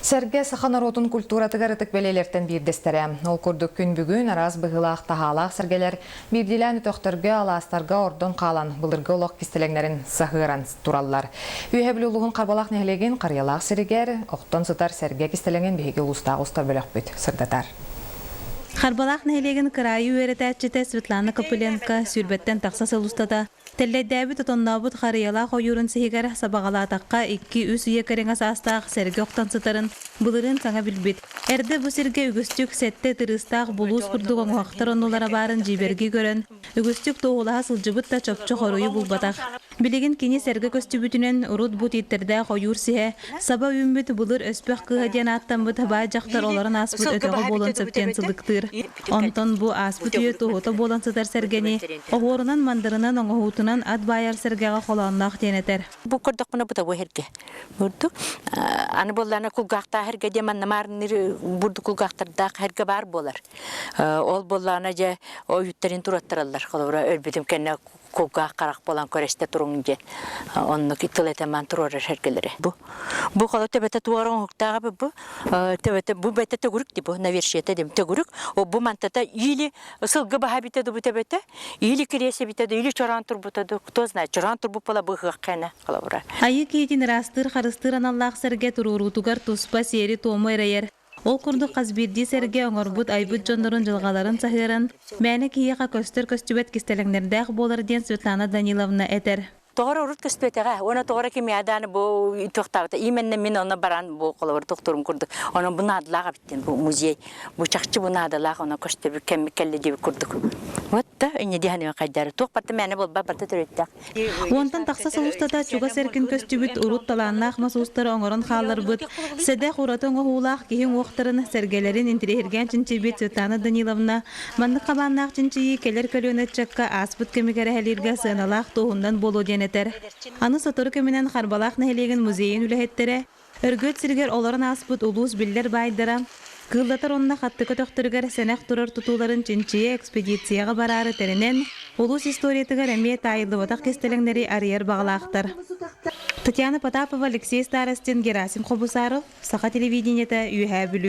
Сәрге саханаротун культуратыгар ытык белелертен бирдестере. Ол күрдік күн бүгін араз бұғылақ тағалақ сәргелер бирдилән үтөқтірге аластарға ордон қалан бұлырғы олық кистелеңлерін сағыран тураллар. Үйе білулуғын қарбалақ нәйлеген қариялақ сәргер, оқтон сытар сәрге кистелеңен бейге ұлыстағы ұстар бөлік бүт сырдатар. Қарбалақ нәйлеген қырайы өретәтчеті Светлана Копыленко сүрбеттен тақса сылыстада. Телләдәбі тұтоннабыт қариялақ ойырын сихигар сабағалатаққа 2-3 екерен асастақ сәрге оқтан сытарын бұлырын саңа білбет. Әрді бұ сәрге үгістік сәтті тырыстақ бұлуыз күрдік оңуақтар онылара барын жиберге көрін. Үгістік тоғылаға сылжыбыт та чопчы қоройы бұлбатақ. Білеген кені сәрге көстібітінен ұрут бұт еттерді қойыр сихе, саба үмбіт бұлыр өспек қығаден аттан бұт бай жақтар оларын аспыт өтіғі болын сөптен сылықтыр. Онтон бұ аспыт үйе тоғыта болын сытар сәргені, оғырынан мандырынан оңғығутынан ат байар сәргеға қоланлақ денетер. Бұ көрдік мұны бұта бұ herge. Бұрды. Аны боллана күлгақта herge деман намарыныр бұрды күлгақтардақ herge бар болар. Ол боллана же ойыттарын тұраттыралар. Қолауыра өлбедім кәне күлгақ қарақ болан көресте тұрыңын же. Оны күттіл етеман тұрарыр hergelері. Бұ қолау төбеті туарың ұқтаға бұ бәті төгірік де бұ, навершиеті дем төгірік. Бұ мантата үйлі сылғы баға бітеді бұ төбеті. Үйлі кіресе бітеді, үйлі чоран тұр бұтады. Кто знает, чоран тұр бұ пола бұғық қәне қолауыра. Айы кейтін растыр қарыстыр аналлақ сәрге тұрурутугар тұспа сері тому әрайер. Ол күрді қазбирді сәрге оңырбұт айбыт жондырын жылғаларын сахырын. Мәні кейеға көстір көстібет кестеліңдердәқ болар ден Светлана Даниловна әтер. Тоғыр ұрыт көстібетеға, оны тоғыр кеме аданы бұл тоқтауыда. Именне мен оны баран бұл қолауыр тоқтырым күрдік. Оны бұны адылаға біттен, бұл музей. Бұл чақчы бұны адылаға, оны көстібі кәмі кәлі деп күрдік. Вот да, өне дейханымен қайдары. Тоқ барды мәні бол, барды түреттіқ. Онтан тақса сылыстада чуға сәркін көстібіт ұрыт таланнақ масуыстары оңырын қалар бұд. Сәдәқ ұратын оғулақ кейін оқтарын сәргелерін интерерген чинчебет Светлана Даниловна. Манды қабаннақ чинчейі келер көліні чаққа аспыт кемігері әлерге сыналақ тоғындан болу дене. Аны сатыры көмінен Қарбалақ нәйлеген музейін үләхеттері, өргөт сіргер оларын аспыт ұлуыз білдер байдыра. Кылдатар онына қатты көтөқтіргер сәнәқ тұрар тұтуларын чинчие экспедицияға барары тәрінен, ұлуыз историятығыр әме тайылы ватақ кестеліңдері арияр бағылақтар. Татьяна Потапова, Алексей Старостин, Герасим Қобусаров, Сақа телевидениеті үйә бүлі.